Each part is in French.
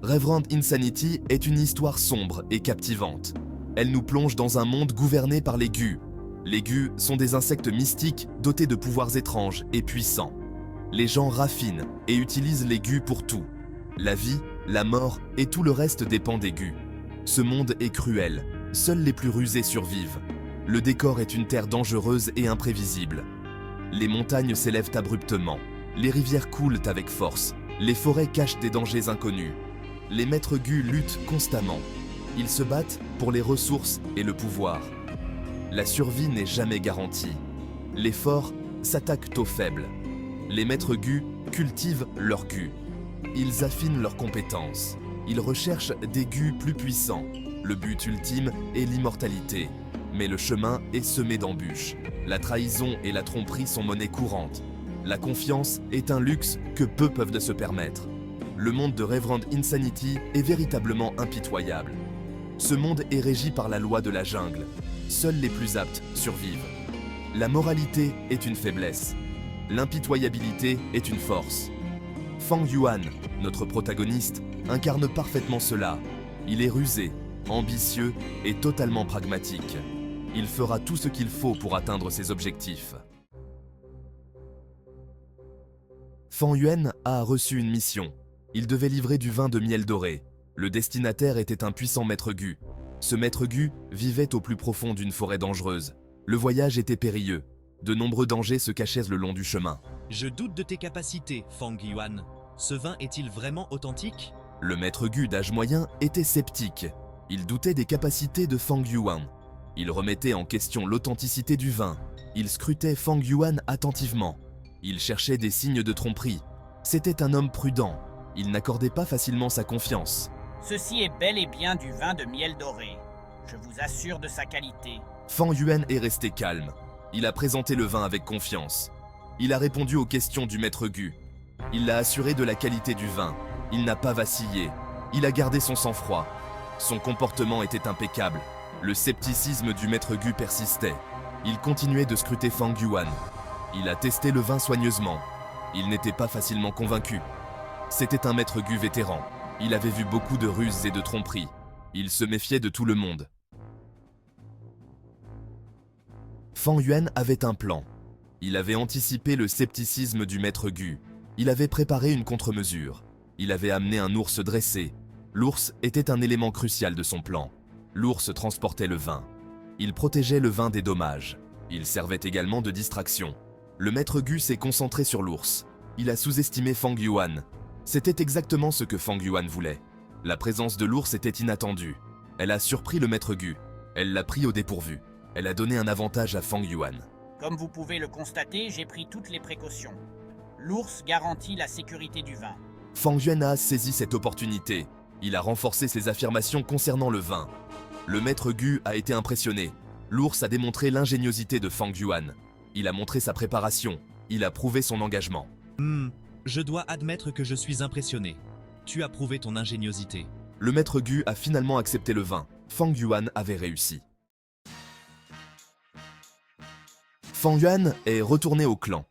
Reverend Insanity est une histoire sombre et captivante. Elle nous plonge dans un monde gouverné par les Gu. Les Gu sont des insectes mystiques dotés de pouvoirs étranges et puissants. Les gens raffinent et utilisent les Gu pour tout. La vie, la mort et tout le reste dépend des Gu. Ce monde est cruel, seuls les plus rusés survivent. Le décor est une terre dangereuse et imprévisible. Les montagnes s'élèvent abruptement, les rivières coulent avec force, les forêts cachent des dangers inconnus. Les maîtres Gu luttent constamment. Ils se battent pour les ressources et le pouvoir. La survie n'est jamais garantie. Les forts s'attaquent aux faibles. Les maîtres Gu cultivent leurs Gu. Ils affinent leurs compétences. Ils recherchent des Gu plus puissants. Le but ultime est l'immortalité. Mais le chemin est semé d'embûches. La trahison et la tromperie sont monnaie courante. La confiance est un luxe que peu peuvent se permettre. Le monde de Reverend Insanity est véritablement impitoyable. Ce monde est régi par la loi de la jungle. Seuls les plus aptes survivent. La moralité est une faiblesse. L'impitoyabilité est une force. Fang Yuan, notre protagoniste, incarne parfaitement cela. Il est rusé, ambitieux et totalement pragmatique. Il fera tout ce qu'il faut pour atteindre ses objectifs. Fang Yuan a reçu une mission. Il devait livrer du vin de miel doré. Le destinataire était un puissant maître Gu. Ce maître Gu vivait au plus profond d'une forêt dangereuse. Le voyage était périlleux. De nombreux dangers se cachaient le long du chemin. Je doute de tes capacités, Fang Yuan. Ce vin est-il vraiment authentique? Le maître Gu d'âge moyen était sceptique. Il doutait des capacités de Fang Yuan. Il remettait en question l'authenticité du vin. Il scrutait Fang Yuan attentivement. Il cherchait des signes de tromperie. C'était un homme prudent. Il n'accordait pas facilement sa confiance. Ceci est bel et bien du vin de miel doré. Je vous assure de sa qualité. Fang Yuan est resté calme. Il a présenté le vin avec confiance. Il a répondu aux questions du maître Gu. Il l'a assuré de la qualité du vin. Il n'a pas vacillé. Il a gardé son sang-froid. Son comportement était impeccable. Le scepticisme du maître Gu persistait. Il continuait de scruter Fang Yuan. Il a testé le vin soigneusement. Il n'était pas facilement convaincu. C'était un maître Gu vétéran. Il avait vu beaucoup de ruses et de tromperies. Il se méfiait de tout le monde. Fang Yuan avait un plan. Il avait anticipé le scepticisme du maître Gu. Il avait préparé une contre-mesure. Il avait amené un ours dressé. L'ours était un élément crucial de son plan. L'ours transportait le vin. Il protégeait le vin des dommages. Il servait également de distraction. Le maître Gu s'est concentré sur l'ours. Il a sous-estimé Fang Yuan. C'était exactement ce que Fang Yuan voulait. La présence de l'ours était inattendue. Elle a surpris le maître Gu. Elle l'a pris au dépourvu. Elle a donné un avantage à Fang Yuan. Comme vous pouvez le constater, j'ai pris toutes les précautions. L'ours garantit la sécurité du vin. Fang Yuan a saisi cette opportunité. Il a renforcé ses affirmations concernant le vin. Le maître Gu a été impressionné. L'ours a démontré l'ingéniosité de Fang Yuan. Il a montré sa préparation. Il a prouvé son engagement. Je dois admettre que je suis impressionné. Tu as prouvé ton ingéniosité. Le maître Gu a finalement accepté le vin. Fang Yuan avait réussi. Fang Yuan est retourné au clan.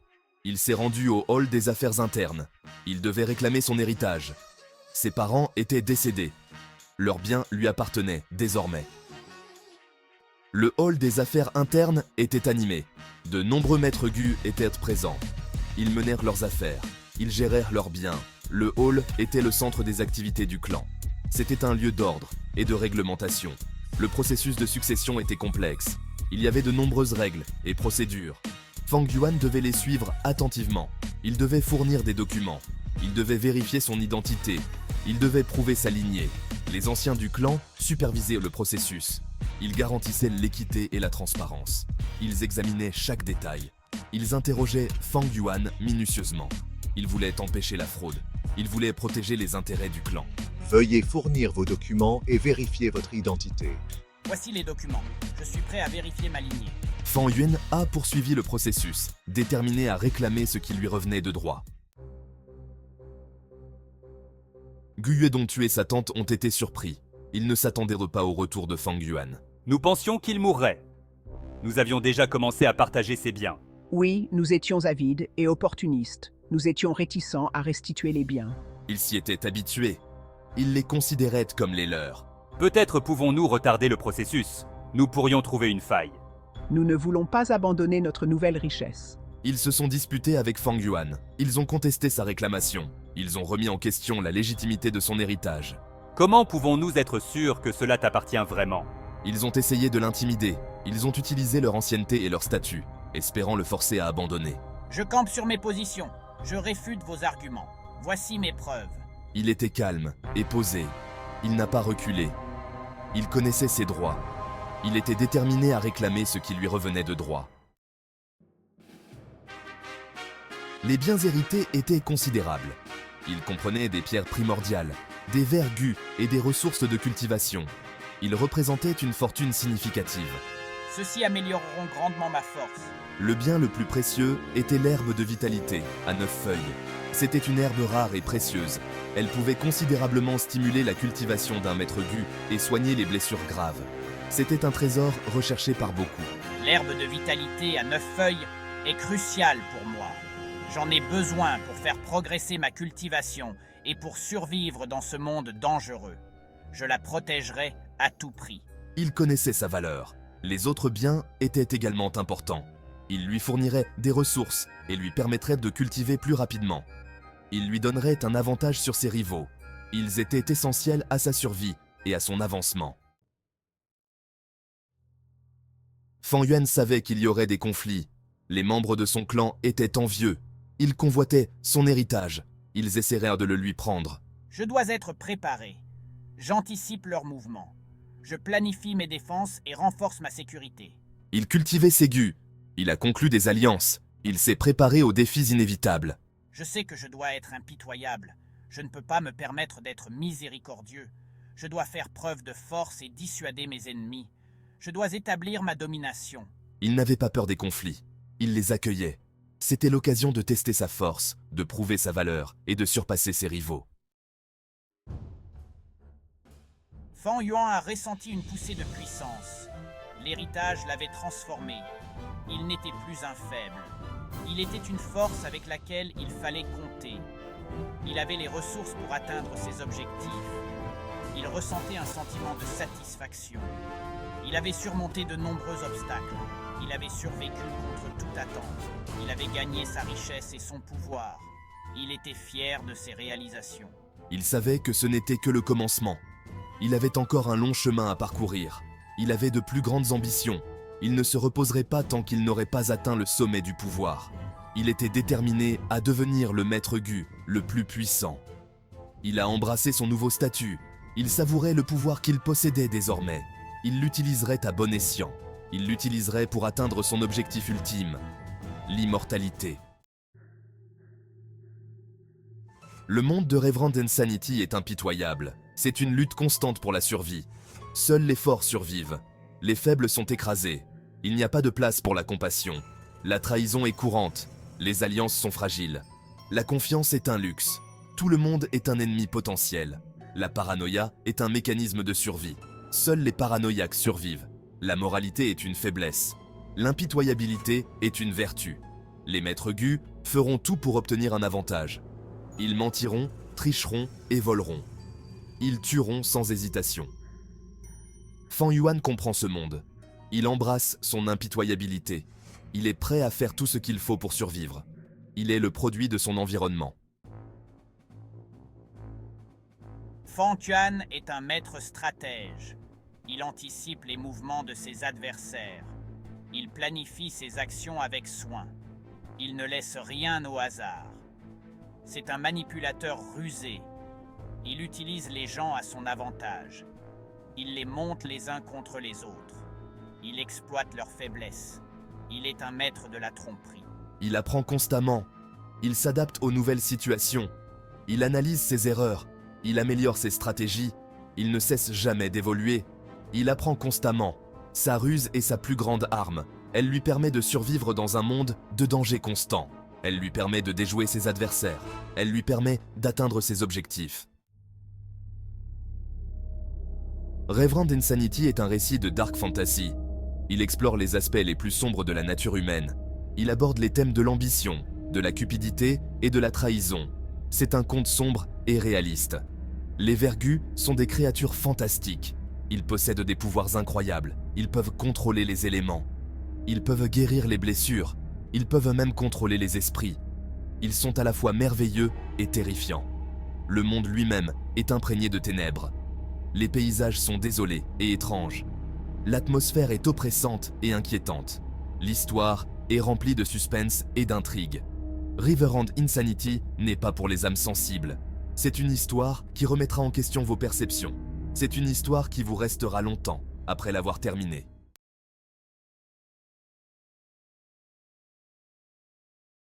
Il s'est rendu au hall des affaires internes. Il devait réclamer son héritage. Ses parents étaient décédés. Leurs biens lui appartenaient désormais. Le hall des affaires internes était animé. De nombreux maîtres Gu étaient présents. Ils menèrent leurs affaires. Ils gérèrent leurs biens. Le hall était le centre des activités du clan. C'était un lieu d'ordre et de réglementation. Le processus de succession était complexe. Il y avait de nombreuses règles et procédures. Fang Yuan devait les suivre attentivement. Il devait fournir des documents. Il devait vérifier son identité. Il devait prouver sa lignée. Les anciens du clan supervisaient le processus. Ils garantissaient l'équité et la transparence. Ils examinaient chaque détail. Ils interrogeaient Fang Yuan minutieusement. Ils voulaient empêcher la fraude. Ils voulaient protéger les intérêts du clan. Veuillez fournir vos documents et vérifier votre identité. Voici les documents. Je suis prêt à vérifier ma lignée. Fang Yuan a poursuivi le processus, déterminé à réclamer ce qui lui revenait de droit. Gu Yuedong et sa tante ont été surpris. Ils ne s'attendaient pas au retour de Fang Yuan. Nous pensions qu'il mourrait. Nous avions déjà commencé à partager ses biens. Oui, nous étions avides et opportunistes. Nous étions réticents à restituer les biens. Ils s'y étaient habitués. ils les considéraient comme les leurs. Peut-être pouvons-nous retarder le processus. Nous pourrions trouver une faille. Nous ne voulons pas abandonner notre nouvelle richesse. Ils se sont disputés avec Fang Yuan. Ils ont contesté sa réclamation. Ils ont remis en question la légitimité de son héritage. Comment pouvons-nous être sûrs que cela t'appartient vraiment? Ils ont essayé de l'intimider. Ils ont utilisé leur ancienneté et leur statut, espérant le forcer à abandonner. Je campe sur mes positions. Je réfute vos arguments. Voici mes preuves. Il était calme et posé. Il n'a pas reculé. Il connaissait ses droits. Il était déterminé à réclamer ce qui lui revenait de droit. Les biens hérités étaient considérables. Ils comprenaient des pierres primordiales, des vers gus et des ressources de cultivation. Ils représentaient une fortune significative. Ceux-ci amélioreront grandement ma force. Le bien le plus précieux était l'herbe de vitalité, à 9 feuilles. C'était une herbe rare et précieuse. Elle pouvait considérablement stimuler la cultivation d'un maître gu et soigner les blessures graves. C'était un trésor recherché par beaucoup. L'herbe de vitalité à 9 feuilles est cruciale pour moi. J'en ai besoin pour faire progresser ma cultivation et pour survivre dans ce monde dangereux. Je la protégerai à tout prix. Il connaissait sa valeur. Les autres biens étaient également importants. Il lui fournirait des ressources et lui permettrait de cultiver plus rapidement. Il lui donnerait un avantage sur ses rivaux. Ils étaient essentiels à sa survie et à son avancement. Fang Yuan savait qu'il y aurait des conflits. Les membres de son clan étaient envieux. Ils convoitaient son héritage. Ils essaièrent de le lui prendre. Je dois être préparé. J'anticipe leurs mouvements. Je planifie mes défenses et renforce ma sécurité. Il cultivait ses gus. Il a conclu des alliances. Il s'est préparé aux défis inévitables. Je sais que je dois être impitoyable. Je ne peux pas me permettre d'être miséricordieux. Je dois faire preuve de force et dissuader mes ennemis. Je dois établir ma domination. Il n'avait pas peur des conflits. Il les accueillait. C'était l'occasion de tester sa force, de prouver sa valeur et de surpasser ses rivaux. Fang Yuan a ressenti une poussée de puissance. L'héritage l'avait transformé. Il n'était plus un faible. Il était une force avec laquelle il fallait compter. Il avait les ressources pour atteindre ses objectifs. Il ressentait un sentiment de satisfaction. Il avait surmonté de nombreux obstacles. Il avait survécu contre toute attente. Il avait gagné sa richesse et son pouvoir. Il était fier de ses réalisations. Il savait que ce n'était que le commencement. Il avait encore un long chemin à parcourir. Il avait de plus grandes ambitions. Il ne se reposerait pas tant qu'il n'aurait pas atteint le sommet du pouvoir. Il était déterminé à devenir le maître gu, le plus puissant. Il a embrassé son nouveau statut. Il savourait le pouvoir qu'il possédait désormais. Il l'utiliserait à bon escient. Il l'utiliserait pour atteindre son objectif ultime, l'immortalité. Le monde de Reverend Insanity est impitoyable. C'est une lutte constante pour la survie. Seuls les forts survivent. Les faibles sont écrasés. Il n'y a pas de place pour la compassion. La trahison est courante. Les alliances sont fragiles. La confiance est un luxe. Tout le monde est un ennemi potentiel. La paranoïa est un mécanisme de survie. Seuls les paranoïaques survivent. La moralité est une faiblesse. L'impitoyabilité est une vertu. Les maîtres gus feront tout pour obtenir un avantage. Ils mentiront, tricheront et voleront. Ils tueront sans hésitation. Fang Yuan comprend ce monde. Il embrasse son impitoyabilité. Il est prêt à faire tout ce qu'il faut pour survivre. Il est le produit de son environnement. Fang Yuan est un maître stratège. Il anticipe les mouvements de ses adversaires. Il planifie ses actions avec soin. Il ne laisse rien au hasard. C'est un manipulateur rusé. Il utilise les gens à son avantage. Il les monte les uns contre les autres. Il exploite leurs faiblesses. Il est un maître de la tromperie. Il apprend constamment. Il s'adapte aux nouvelles situations. Il analyse ses erreurs. Il améliore ses stratégies. Il ne cesse jamais d'évoluer. Il apprend constamment. Sa ruse est sa plus grande arme. Elle lui permet de survivre dans un monde de danger constant. Elle lui permet de déjouer ses adversaires. Elle lui permet d'atteindre ses objectifs. Reverend Insanity est un récit de dark fantasy. Il explore les aspects les plus sombres de la nature humaine. Il aborde les thèmes de l'ambition, de la cupidité et de la trahison. C'est un conte sombre et réaliste. Les vergus sont des créatures fantastiques. Ils possèdent des pouvoirs incroyables. Ils peuvent contrôler les éléments. Ils peuvent guérir les blessures. Ils peuvent même contrôler les esprits. Ils sont à la fois merveilleux et terrifiants. Le monde lui-même est imprégné de ténèbres. Les paysages sont désolés et étranges. L'atmosphère est oppressante et inquiétante. L'histoire est remplie de suspense et d'intrigue. Riverhand Insanity n'est pas pour les âmes sensibles. C'est une histoire qui remettra en question vos perceptions. C'est une histoire qui vous restera longtemps après l'avoir terminée.